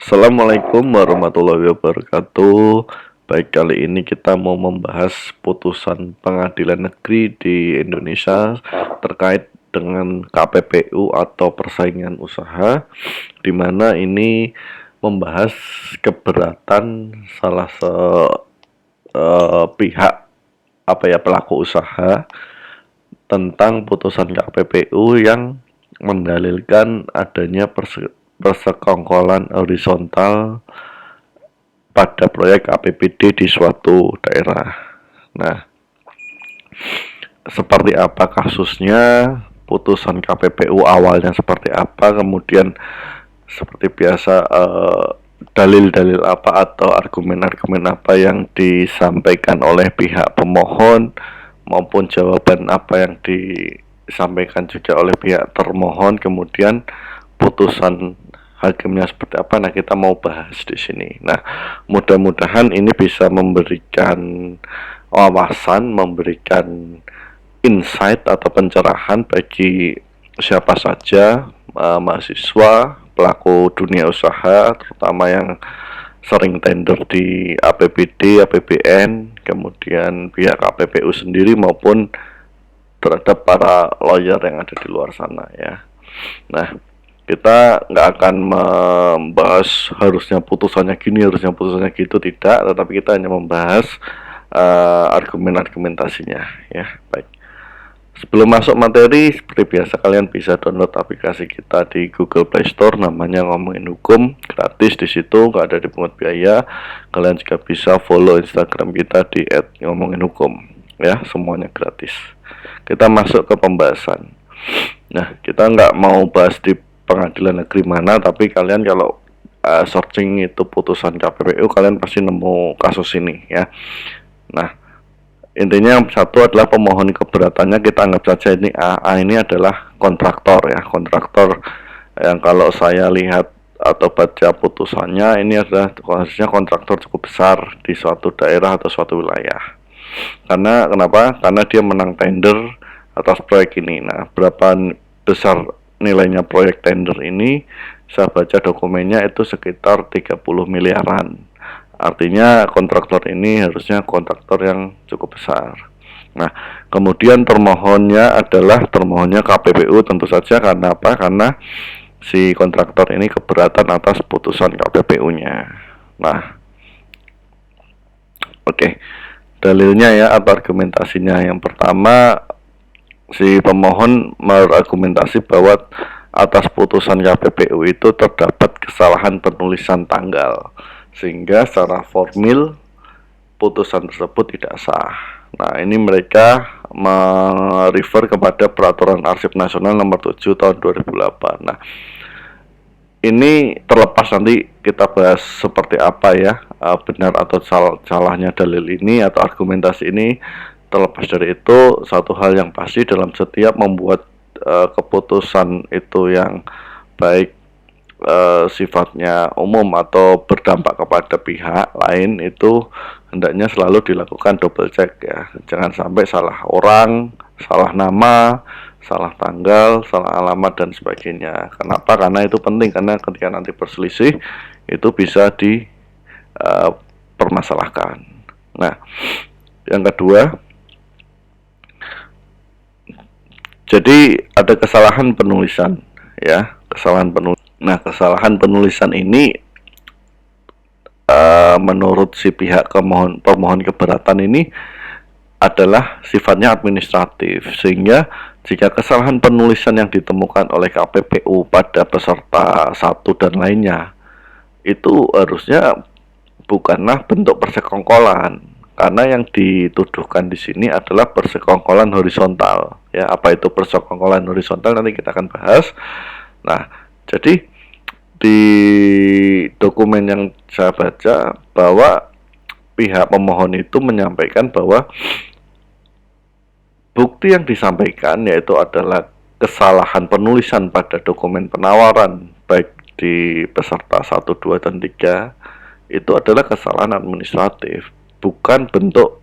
Assalamualaikum warahmatullahi wabarakatuh. Baik, kali ini kita mau membahas putusan pengadilan negeri di Indonesia terkait dengan KPPU atau persaingan usaha, di mana ini membahas keberatan salah pihak pelaku usaha tentang putusan KPPU yang mendalilkan adanya persekongkolan horizontal pada proyek APBD di suatu daerah. Nah, seperti apa kasusnya, putusan KPPU awalnya seperti apa, kemudian seperti biasa dalil-dalil apa atau argumen-argumen apa yang disampaikan oleh pihak pemohon maupun jawaban apa yang disampaikan juga oleh pihak termohon, kemudian putusan hakimnya seperti apa. Nah, kita mau bahas di sini. Nah, mudah-mudahan ini bisa memberikan wawasan, memberikan insight atau pencerahan bagi siapa saja, mahasiswa, pelaku dunia usaha, terutama yang sering tender di APBD, APBN, kemudian pihak KPPU sendiri maupun terhadap para lawyer yang ada di luar sana ya. Nah, kita nggak akan membahas harusnya putusannya gini, harusnya putusannya gitu, tidak, tetapi kita hanya membahas argumen-argumentasinya ya. Baik. Sebelum masuk materi, seperti biasa kalian bisa download aplikasi kita di Google Play Store, namanya Ngomongin Hukum, gratis di situ, nggak ada dipungut biaya. Kalian juga bisa follow Instagram kita di @ngomonginhukum, ya, semuanya gratis. Kita masuk ke pembahasan. Nah, kita nggak mau bahas di pengadilan negeri mana, tapi kalian kalau searching itu putusan KPPU, kalian pasti nemu kasus ini ya. Nah, intinya yang satu adalah pemohon keberatannya, kita anggap saja ini A ini adalah kontraktor ya, kontraktor yang kalau saya lihat atau baca putusannya ini adalah khususnya kontraktor cukup besar di suatu daerah atau suatu wilayah. Karena kenapa? Karena dia menang tender atas proyek ini. Nah, berapa besar nilainya proyek tender ini? Saya baca dokumennya itu sekitar 30 miliaran. Artinya kontraktor ini harusnya kontraktor yang cukup besar. Nah, kemudian termohonnya KPPU tentu saja, karena apa? Karena si kontraktor ini keberatan atas putusan KPPU-nya. Nah, oke. Dalilnya ya atau argumentasinya, yang pertama, si pemohon berargumentasi bahwa atas putusan KPPU itu terdapat kesalahan penulisan tanggal, sehingga secara formil putusan tersebut tidak sah. Nah, ini mereka merefer kepada Peraturan Arsip Nasional Nomor 7 Tahun 2008. Nah, ini terlepas nanti kita bahas seperti apa ya, benar atau salahnya dalil ini atau argumentasi ini. Terlepas dari itu, satu hal yang pasti dalam setiap membuat keputusan itu yang baik sifatnya umum atau berdampak kepada pihak lain, itu hendaknya selalu dilakukan double check ya. Jangan sampai salah orang, salah nama, salah tanggal, salah alamat dan sebagainya. Kenapa? Karena itu penting, karena ketika nanti berselisih itu bisa dipermasalahkan. Nah, yang kedua, jadi ada kesalahan penulisan ya, Nah, kesalahan penulisan ini menurut si pihak pemohon keberatan ini adalah sifatnya administratif, sehingga jika kesalahan penulisan yang ditemukan oleh KPPU pada peserta satu dan lainnya itu harusnya bukanlah bentuk persekongkolan, karena yang dituduhkan di sini adalah persekongkolan horizontal ya. Apa itu persekongkolan horizontal nanti kita akan bahas. Nah, jadi di dokumen yang saya baca bahwa pihak pemohon itu menyampaikan bahwa bukti yang disampaikan yaitu adalah kesalahan penulisan pada dokumen penawaran baik di peserta 1, 2, dan 3 itu adalah kesalahan administratif, bukan bentuk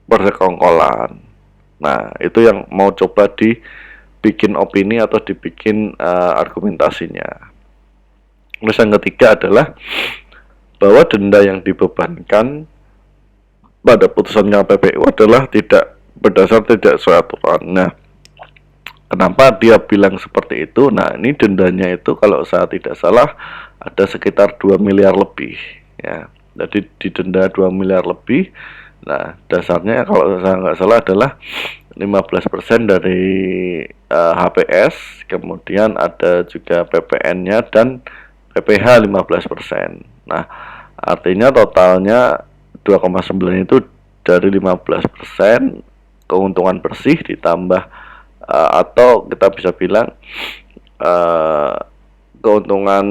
persekongkolan. Nah, itu yang mau coba dibikin opini atau dibikin argumentasinya. Terus yang ketiga adalah bahwa denda yang dibebankan pada putusan KPPU adalah tidak berdasar tidak sesuai aturan. Nah, kenapa dia bilang seperti itu? Nah, ini dendanya itu kalau saya tidak salah ada sekitar 2 miliar lebih ya. Jadi didenda 2 miliar lebih. Nah, dasarnya kalau saya nggak salah adalah 15% dari HPS, kemudian ada juga PPN-nya dan PPh 15%. Nah, artinya totalnya 2,9 itu dari 15% keuntungan bersih ditambah atau kita bisa bilang keuntungan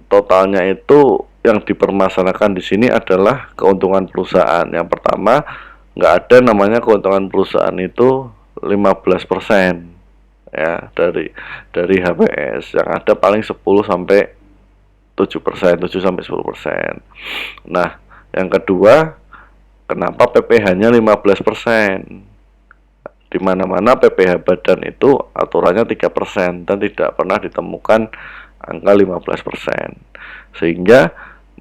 totalnya itu yang dipermasalahkan di sini adalah keuntungan perusahaan. Yang pertama, nggak ada namanya keuntungan perusahaan itu 15% ya dari HPS. Yang ada paling 10 sampai 7%, 7 sampai 10%. Nah, yang kedua, kenapa PPh-nya 15%? Di mana-mana PPh badan itu aturannya 3% dan tidak pernah ditemukan angka 15%. Sehingga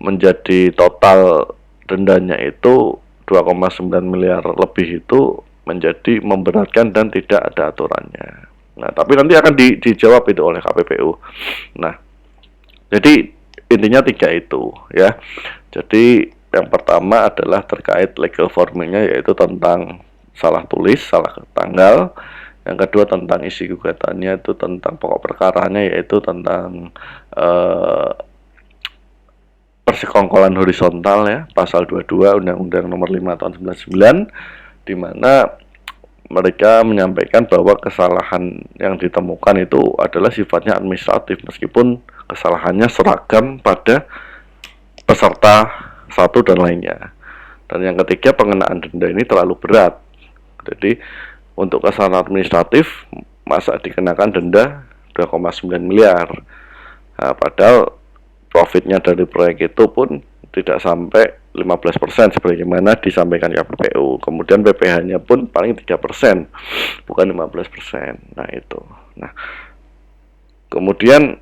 menjadi total dendanya itu 2,9 miliar lebih itu menjadi memberatkan dan tidak ada aturannya. Nah, tapi nanti akan dijawab itu oleh KPPU. Nah, jadi intinya 3 itu ya. Jadi yang pertama adalah terkait legal formingnya, yaitu tentang salah tulis, salah tanggal. Yang kedua tentang isi gugatannya itu tentang pokok perkaranya, yaitu tentang persekongkolan horizontal ya, pasal 22 Undang-Undang Nomor 5 Tahun 99, di mana mereka menyampaikan bahwa kesalahan yang ditemukan itu adalah sifatnya administratif meskipun kesalahannya seragam pada peserta satu dan lainnya. Dan yang ketiga, pengenaan denda ini terlalu berat. Jadi untuk kesalahan administratif masa dikenakan denda 2,9 miliar. Nah, padahal profitnya dari proyek itu pun tidak sampai 15% sebagaimana disampaikan KPPU. Kemudian PPh-nya pun paling 3%, bukan 15%. Nah, itu. Nah, kemudian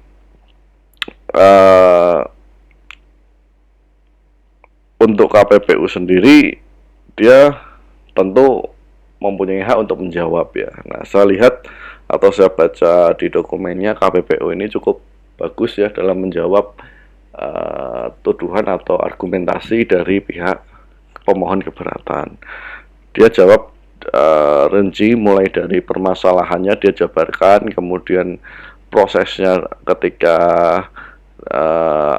untuk KPPU sendiri dia tentu mempunyai hak untuk menjawab ya. Nah, saya lihat atau saya baca di dokumennya, KPPU ini cukup bagus ya dalam menjawab tuduhan atau argumentasi dari pihak pemohon keberatan. Dia jawab rinci mulai dari permasalahannya, dia jabarkan, kemudian prosesnya ketika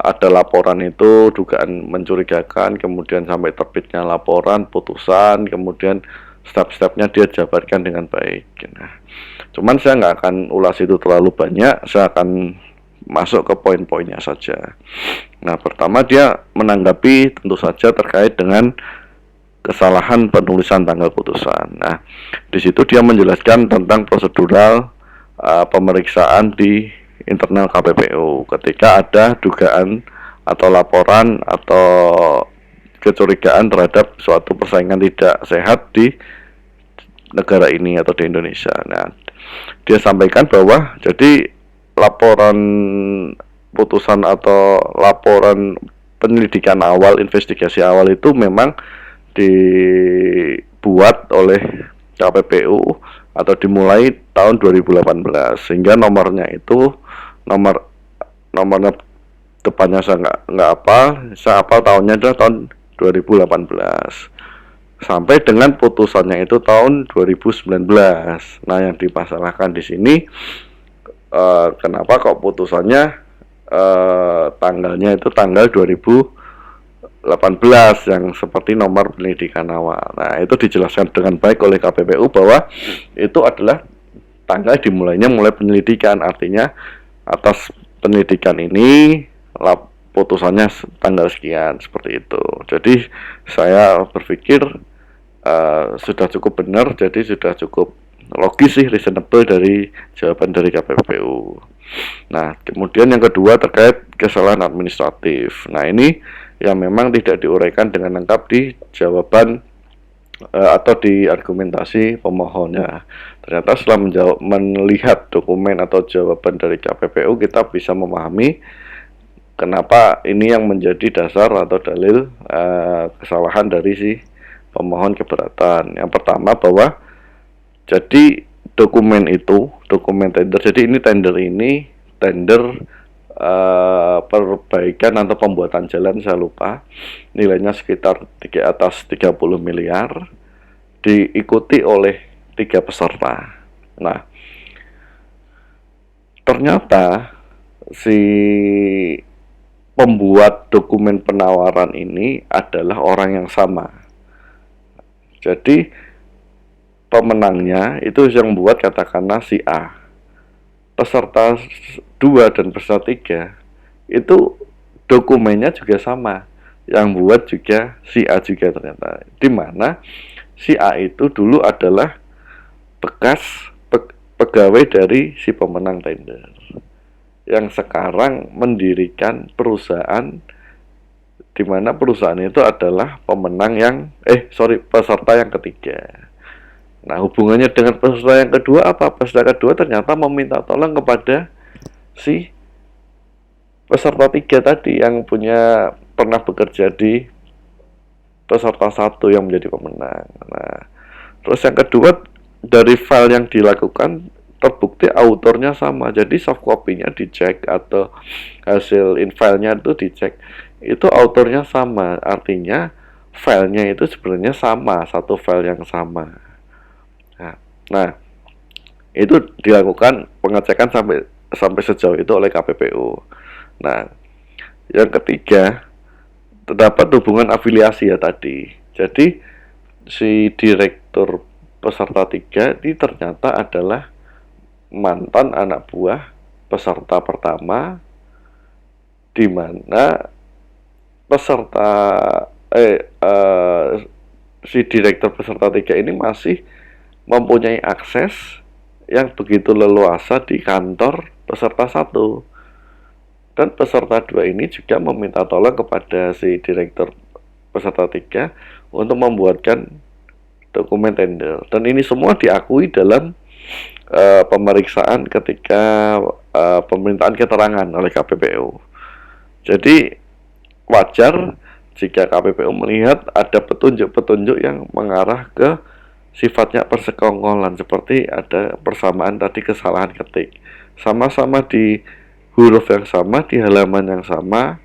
ada laporan itu dugaan mencurigakan, kemudian sampai terbitnya laporan, putusan, kemudian step-stepnya dia jabarkan dengan baik. Nah, cuman saya nggak akan ulas itu terlalu banyak, saya akan masuk ke poin-poinnya saja. Nah, pertama dia menanggapi tentu saja terkait dengan kesalahan penulisan tanggal putusan. Nah, di situ dia menjelaskan tentang prosedural pemeriksaan di internal KPPU ketika ada dugaan atau laporan atau kecurigaan terhadap suatu persaingan tidak sehat di negara ini atau di Indonesia. Nah, dia sampaikan bahwa jadi laporan putusan atau laporan penyelidikan awal, investigasi awal itu memang dibuat oleh KPPU atau dimulai tahun 2018 sehingga nomornya itu nomornya depannya saya nggak hafal, saya hafal tahunnya adalah tahun 2018 sampai dengan putusannya itu tahun 2019. Nah, yang dimasalahkan di sini kenapa kok putusannya tanggalnya itu tanggal 2018 yang seperti nomor penyelidikan awal. Nah, itu dijelaskan dengan baik oleh KPPU bahwa itu adalah tanggal dimulainya mulai penyelidikan, artinya atas penyelidikan ini putusannya tanggal sekian, seperti itu. Jadi saya berpikir sudah cukup benar, jadi sudah cukup logis sih, reasonable dari jawaban dari KPPU. Nah, kemudian yang kedua terkait kesalahan administratif. Nah, ini yang memang tidak diuraikan dengan lengkap di jawaban atau di argumentasi pemohonnya. Ternyata setelah melihat dokumen atau jawaban dari KPPU, kita bisa memahami kenapa ini yang menjadi dasar atau dalil kesalahan dari si pemohon keberatan. Yang pertama bahwa jadi dokumen tender, jadi ini tender perbaikan atau pembuatan jalan, saya lupa, nilainya sekitar atas 30 miliar, diikuti oleh 3 peserta. Nah, ternyata si pembuat dokumen penawaran ini adalah orang yang sama. Jadi pemenangnya itu yang buat katakanlah si A. Peserta 2 dan peserta 3 itu dokumennya juga sama, yang buat juga si A juga ternyata, dimana si A itu dulu adalah bekas pegawai dari si pemenang tender yang sekarang mendirikan perusahaan, dimana perusahaan itu adalah peserta yang ketiga. Nah, hubungannya dengan peserta yang kedua apa? Peserta kedua ternyata meminta tolong kepada si peserta 3 tadi yang pernah bekerja di peserta 1 yang menjadi pemenang. Nah, terus yang kedua, dari file yang dilakukan terbukti autornya sama. Jadi soft copy-nya dicek atau hasil filenya itu dicek, itu autornya sama. Artinya filenya itu sebenarnya sama, satu file yang sama. Nah, itu dilakukan pengecekan sampai sejauh itu oleh KPPU. Nah, yang ketiga, terdapat hubungan afiliasi ya tadi. Jadi si direktur peserta 3 ini ternyata adalah mantan anak buah peserta pertama, di mana si direktur peserta 3 ini masih mempunyai akses yang begitu leluasa di kantor peserta 1. Dan peserta 2 ini juga meminta tolong kepada si direktur peserta 3 untuk membuatkan dokumen tender. Dan ini semua diakui dalam pemeriksaan ketika permintaan keterangan oleh KPPU. Jadi wajar jika KPPU melihat ada petunjuk-petunjuk yang mengarah ke sifatnya persekongkolan, seperti ada persamaan tadi kesalahan ketik, sama-sama di huruf yang sama, di halaman yang sama,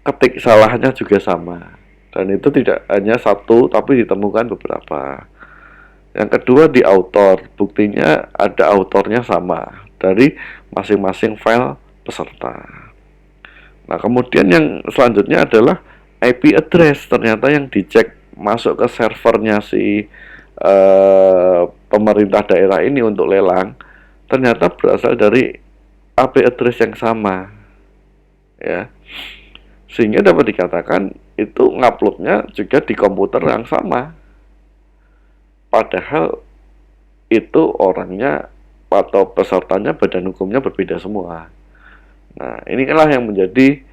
ketik salahnya juga sama, dan itu tidak hanya satu tapi ditemukan beberapa. Yang kedua di autor, buktinya ada autornya sama dari masing-masing file peserta. Nah, kemudian yang selanjutnya adalah IP address, ternyata yang dicek masuk ke servernya si pemerintah daerah ini untuk lelang ternyata berasal dari IP address yang sama, ya, sehingga dapat dikatakan itu nguploadnya juga di komputer yang sama, padahal itu orangnya atau pesertanya badan hukumnya berbeda semua. Nah, inilah yang menjadi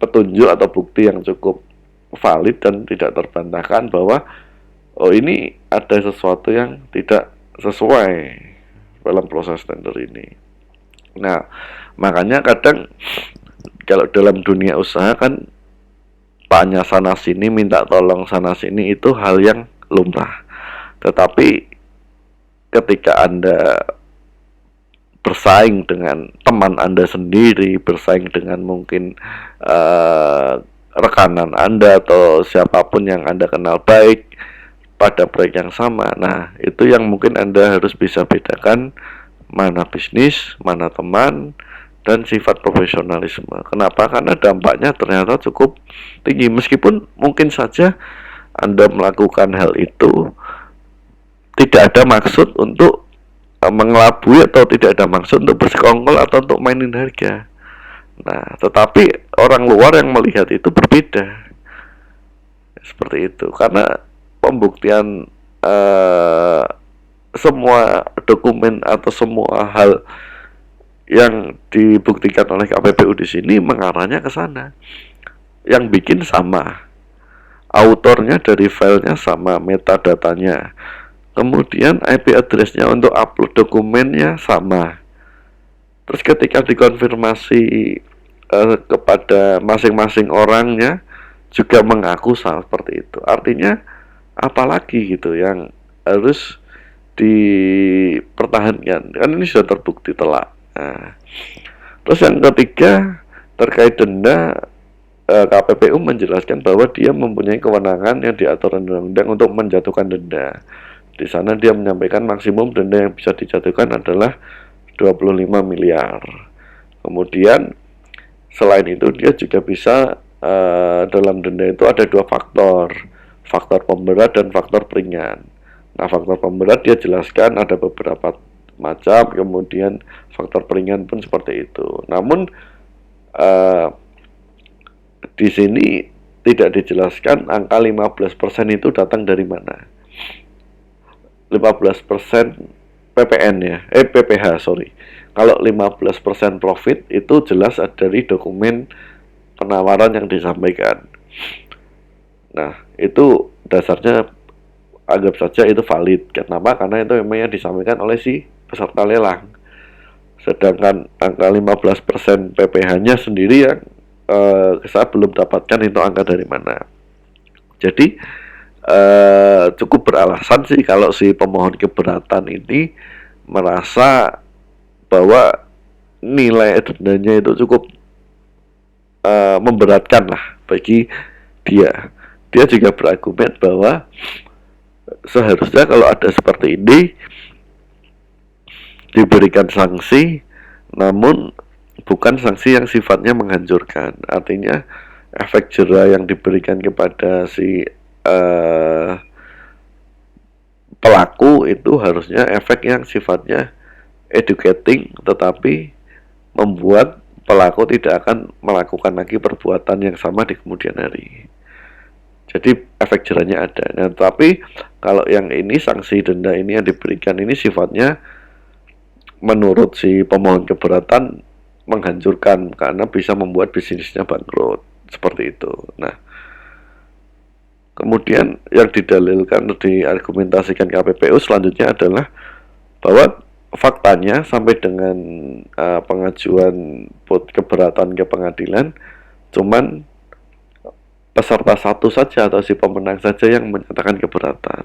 petunjuk atau bukti yang cukup valid dan tidak terbantahkan bahwa ini ada sesuatu yang tidak sesuai dalam proses tender ini. Nah, makanya kadang kalau dalam dunia usaha kan tanya sana sini, minta tolong sana sini, itu hal yang lumrah. Tetapi ketika Anda bersaing dengan teman Anda sendiri, bersaing dengan mungkin rekanan Anda atau siapapun yang Anda kenal baik pada proyek yang sama, nah itu yang mungkin Anda harus bisa bedakan mana bisnis, mana teman, dan sifat profesionalisme. Kenapa? Karena dampaknya ternyata cukup tinggi, meskipun mungkin saja Anda melakukan hal itu tidak ada maksud untuk mengelabui atau tidak ada maksud untuk bersekongkol atau untuk mainin harga. Nah, tetapi orang luar yang melihat itu berbeda. Seperti itu, karena pembuktian semua dokumen atau semua hal yang dibuktikan oleh KPPU di sini mengarahnya ke sana. Yang bikin sama, autornya dari filenya sama, metadatanya, kemudian IP address-nya untuk upload dokumennya sama. Terus ketika dikonfirmasi kepada masing-masing orangnya juga mengaku seperti itu. Artinya apalagi gitu yang harus dipertahankan, kan ini sudah terbukti telak. Nah, terus yang ketiga terkait denda, KPPU menjelaskan bahwa dia mempunyai kewenangan yang diatur undang-undang untuk menjatuhkan denda. Di sana dia menyampaikan maksimum denda yang bisa dijatuhkan adalah 25 miliar. Kemudian selain itu dia juga bisa dalam denda itu ada dua faktor, faktor pemberat dan faktor peringan. Nah, faktor pemberat dia jelaskan ada beberapa macam, kemudian faktor peringan pun seperti itu. Namun di sini tidak dijelaskan angka 15% itu datang dari mana. 15% PPN ya, PPH sorry. Kalau 15% profit itu jelas dari dokumen penawaran yang disampaikan. Nah, itu dasarnya anggap saja itu valid. Kenapa? Karena itu memang yang disampaikan oleh si peserta lelang. Sedangkan angka 15% PPH-nya sendiri yang saya belum dapatkan itu angka dari mana. Jadi cukup beralasan sih kalau si pemohon keberatan ini merasa bahwa nilai dendanya itu cukup memberatkan lah bagi dia. Dia juga berargumen bahwa seharusnya kalau ada seperti ini diberikan sanksi, namun bukan sanksi yang sifatnya menghancurkan. Artinya efek jera yang diberikan kepada si pelaku itu harusnya efek yang sifatnya educating, tetapi membuat pelaku tidak akan melakukan lagi perbuatan yang sama di kemudian hari. Jadi efek jerahnya ada. Nah, tapi kalau yang ini sanksi denda ini yang diberikan ini sifatnya menurut si pemohon keberatan menghancurkan karena bisa membuat bisnisnya bangkrut seperti itu. Nah, kemudian yang didalilkan, diargumentasikan KPPU selanjutnya adalah bahwa faktanya sampai dengan pengajuan keberatan ke pengadilan cuman peserta satu saja atau si pemenang saja yang menyatakan keberatan.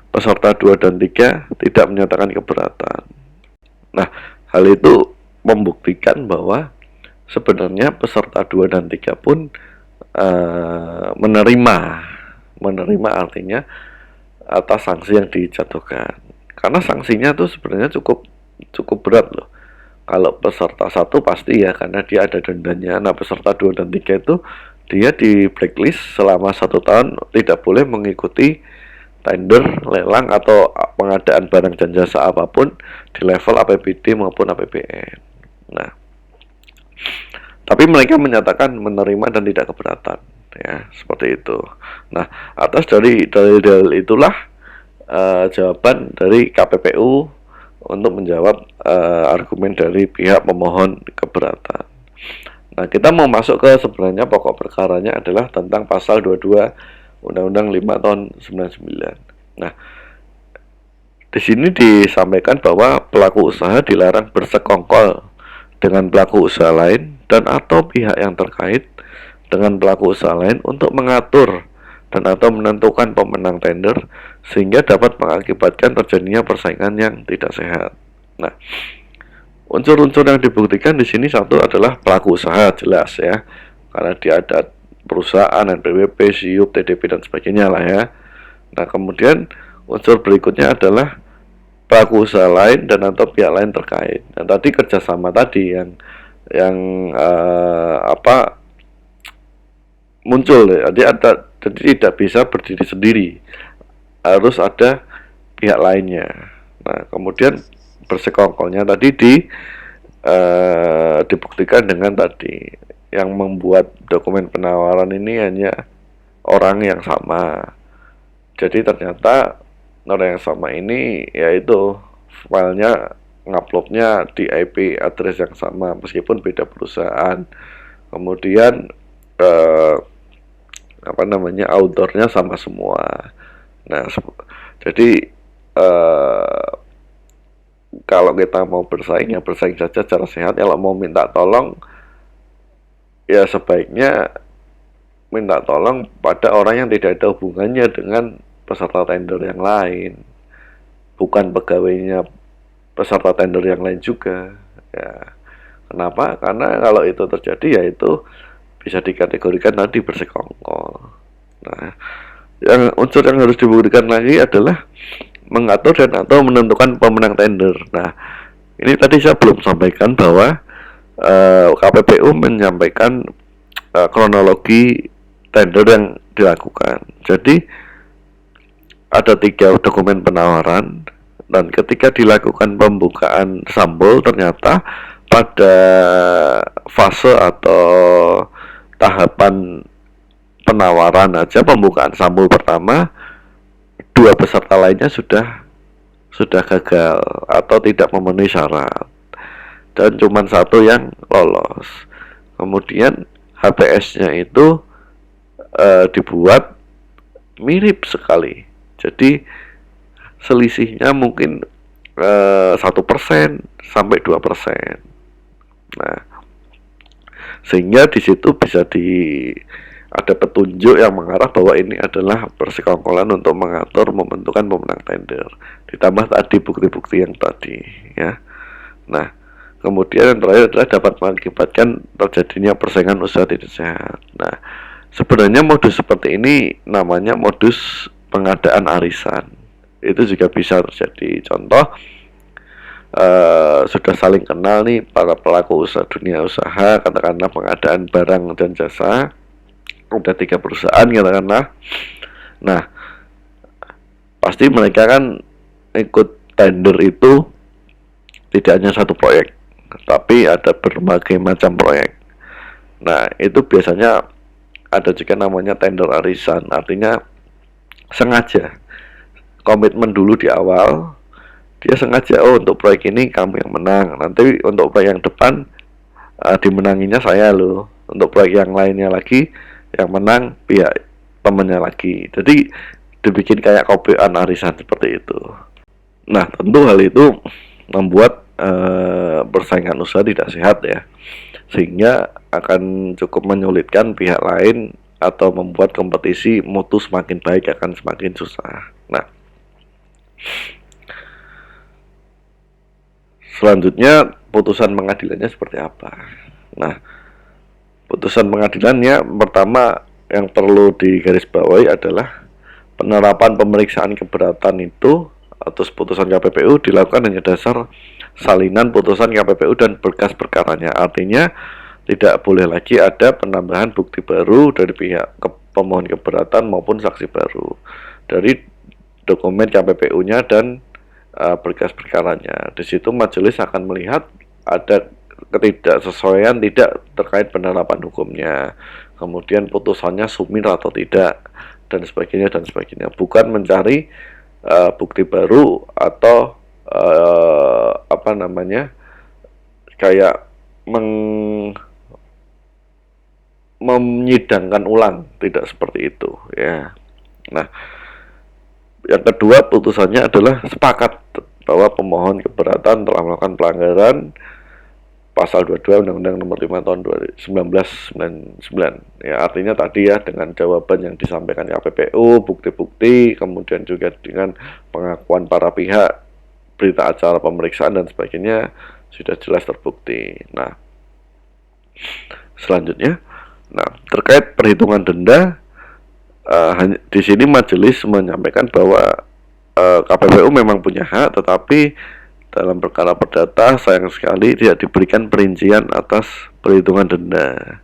Peserta 2 dan 3 tidak menyatakan keberatan. Nah, hal itu membuktikan bahwa sebenarnya peserta 2 dan 3 pun menerima artinya atas sanksi yang dijatuhkan. Karena sanksinya tuh sebenarnya cukup berat loh. Kalau peserta 1 pasti ya karena dia ada dendanya. Nah, peserta 2 dan 3 itu dia di blacklist selama 1 tahun tidak boleh mengikuti tender, lelang atau pengadaan barang dan jasa apapun di level APBD maupun APBN. Nah, tapi mereka menyatakan menerima dan tidak keberatan, ya seperti itu. Nah, atas dari dalil itulah jawaban dari KPPU untuk menjawab argumen dari pihak pemohon keberatan. Nah, kita mau masuk ke sebenarnya pokok perkaranya adalah tentang pasal 22 Undang-Undang 5 tahun 99. Nah, di sini disampaikan bahwa pelaku usaha dilarang bersekongkol dengan pelaku usaha lain dan atau pihak yang terkait dengan pelaku usaha lain untuk mengatur dan atau menentukan pemenang tender sehingga dapat mengakibatkan terjadinya persaingan yang tidak sehat. Nah, unsur-unsur yang dibuktikan di sini satu adalah pelaku usaha jelas ya, karena dia ada perusahaan, NPWP, SIUP, TDP dan sebagainya lah ya. Nah, kemudian unsur berikutnya adalah pelaku usaha lain dan atau pihak lain terkait. Nah, tadi kerjasama tadi yang muncul ya. Jadi tidak bisa berdiri sendiri, harus ada pihak lainnya. Nah, kemudian bersekongkolnya tadi dibuktikan dengan tadi yang membuat dokumen penawaran ini hanya orang yang sama. Jadi ternyata orang yang sama ini yaitu filenya nguploadnya di IP address yang sama meskipun beda perusahaan. Kemudian autornya sama semua. Nah, jadi kalau kita mau bersaing ya bersaing saja secara sehat. Kalau mau minta tolong ya sebaiknya minta tolong pada orang yang tidak ada hubungannya dengan peserta tender yang lain, bukan pegawainya peserta tender yang lain juga. Ya, kenapa? Karena kalau itu terjadi ya itu bisa dikategorikan tadi bersekongkol. Nah, yang unsur yang harus dibuktikan lagi adalah mengatur dan atau menentukan pemenang tender. Nah, ini tadi saya belum sampaikan bahwa KPPU menyampaikan kronologi tender yang dilakukan. Jadi ada 3 dokumen penawaran, dan ketika dilakukan pembukaan sampel ternyata pada fase atau tahapan penawaran aja pembukaan sampel pertama 2 peserta lainnya sudah gagal atau tidak memenuhi syarat dan cuma 1 yang lolos. Kemudian HPS-nya itu dibuat mirip sekali, jadi selisihnya mungkin 1% sampai 2%. Nah, sehingga di situ bisa ada petunjuk yang mengarah bahwa ini adalah persekongkolan untuk mengatur membentukkan pemenang tender. Ditambah tadi bukti-bukti yang tadi, ya. Nah, kemudian yang terakhir adalah dapat mengakibatkan terjadinya persaingan usaha tidak sehat. Nah, sebenarnya modus seperti ini namanya modus pengadaan arisan. Itu juga bisa terjadi. Contoh, sudah saling kenal nih para pelaku usaha dunia usaha, katakanlah pengadaan barang dan jasa, udah 3 perusahaan katakanlah. Nah, pasti mereka kan ikut tender itu tidak hanya 1 proyek, tapi ada berbagai macam proyek. Nah, itu biasanya ada juga namanya tender arisan, artinya sengaja komitmen dulu di awal, dia sengaja untuk proyek ini kamu yang menang, nanti untuk proyek yang depan dimenanginya saya loh, untuk proyek yang lainnya lagi yang menang pihak temennya lagi. Jadi dibikin kayak kopian arisan seperti itu. Nah, tentu hal itu membuat persaingan usaha tidak sehat ya, sehingga akan cukup menyulitkan pihak lain atau membuat kompetisi mutu semakin baik akan semakin susah. Nah, selanjutnya putusan pengadilannya seperti apa? Nah, putusan pengadilannya pertama yang perlu digarisbawahi adalah penerapan pemeriksaan keberatan itu atas putusan KPPU dilakukan hanya dasar salinan putusan KPPU dan berkas perkaranya. Artinya tidak boleh lagi ada penambahan bukti baru dari pihak pemohon keberatan maupun saksi baru dari dokumen KPPU-nya dan berkas perkaranya. Di situ majelis akan melihat ada ketidaksesuaian tidak terkait penerapan hukumnya, kemudian putusannya sumir atau tidak, dan sebagainya, bukan mencari bukti baru atau kayak menyidangkan ulang, tidak seperti itu ya. Nah, yang kedua putusannya adalah sepakat bahwa pemohon keberatan telah melakukan pelanggaran pasal 22 Undang-Undang Nomor 5 Tahun 1999. Ya, artinya tadi ya, dengan jawaban yang disampaikan KPPU, bukti-bukti, kemudian juga dengan pengakuan para pihak, berita acara pemeriksaan dan sebagainya sudah jelas terbukti. Nah, selanjutnya, terkait perhitungan denda, di sini majelis menyampaikan bahwa KPPU memang punya hak, tetapi dalam perkara perdata sayang sekali tidak diberikan perincian atas perhitungan denda,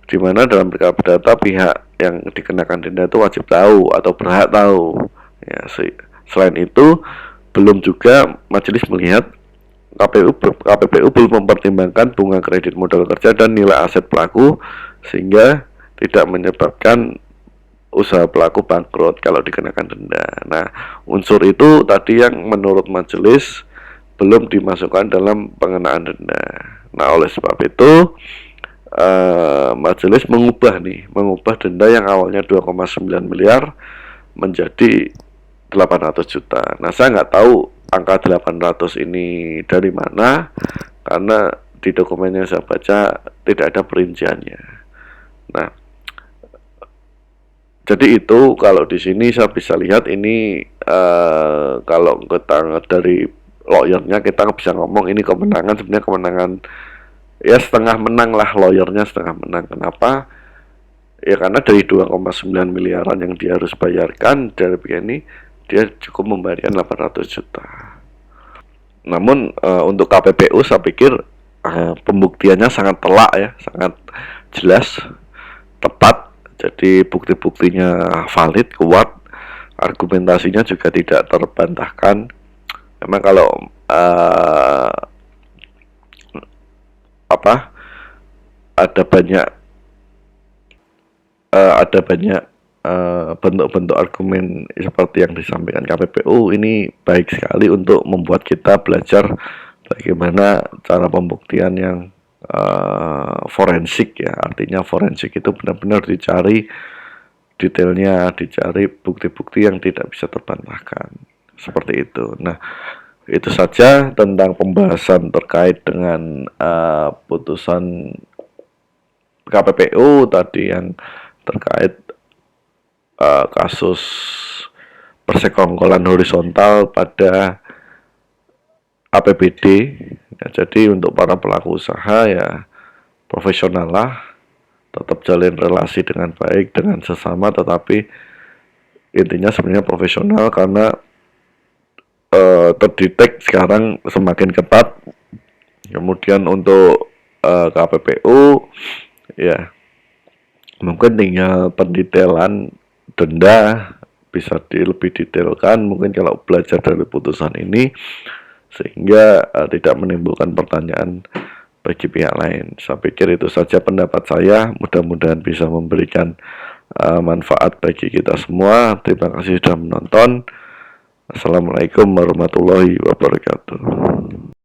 di mana dalam perkara perdata pihak yang dikenakan denda itu wajib tahu atau berhak tahu. Ya, selain itu belum juga majelis melihat KPPU belum mempertimbangkan bunga kredit modal kerja dan nilai aset pelaku sehingga tidak menyebabkan usaha pelaku bangkrut kalau dikenakan denda. Nah, unsur itu tadi yang menurut majelis belum dimasukkan dalam pengenaan denda. Nah, oleh sebab itu majelis mengubah denda yang awalnya 2,9 miliar menjadi 800 juta. Nah, saya nggak tahu angka 800 ini dari mana, karena di dokumen yang saya baca tidak ada perinciannya. Nah, jadi itu kalau di sini saya bisa lihat ini kalau kita dari lawyernya kita bisa ngomong ini kemenangan, sebenarnya kemenangan ya setengah menang lah, lawyernya setengah menang. Kenapa? Ya karena dari 2,9 miliaran yang dia harus bayarkan dari begini dia cukup membayarkan 800 juta. Namun untuk KPPU saya pikir pembuktiannya sangat telak ya, sangat jelas, tepat. Jadi bukti-buktinya valid, kuat, argumentasinya juga tidak terbantahkan. Memang kalau apa ada banyak bentuk-bentuk argumen seperti yang disampaikan KPPU, ini baik sekali untuk membuat kita belajar bagaimana cara pembuktian yang forensik ya. Artinya forensik itu benar-benar dicari detailnya, dicari bukti-bukti yang tidak bisa terbantahkan, seperti itu. Nah, itu saja tentang pembahasan terkait dengan putusan KPPU tadi yang terkait kasus persekongkolan horizontal pada APBD. Ya, jadi untuk para pelaku usaha ya profesional lah, tetap jalin relasi dengan baik dengan sesama, tetapi intinya sebenarnya profesional karena terdetek sekarang semakin ketat. Kemudian untuk KPPU ya mungkin tinggal pendetailan denda bisa lebih detailkan mungkin kalau belajar dari putusan ini, sehingga tidak menimbulkan pertanyaan bagi pihak lain. Saya pikir itu saja pendapat saya, mudah-mudahan bisa memberikan manfaat bagi kita semua. Terima kasih sudah menonton. Assalamualaikum warahmatullahi wabarakatuh.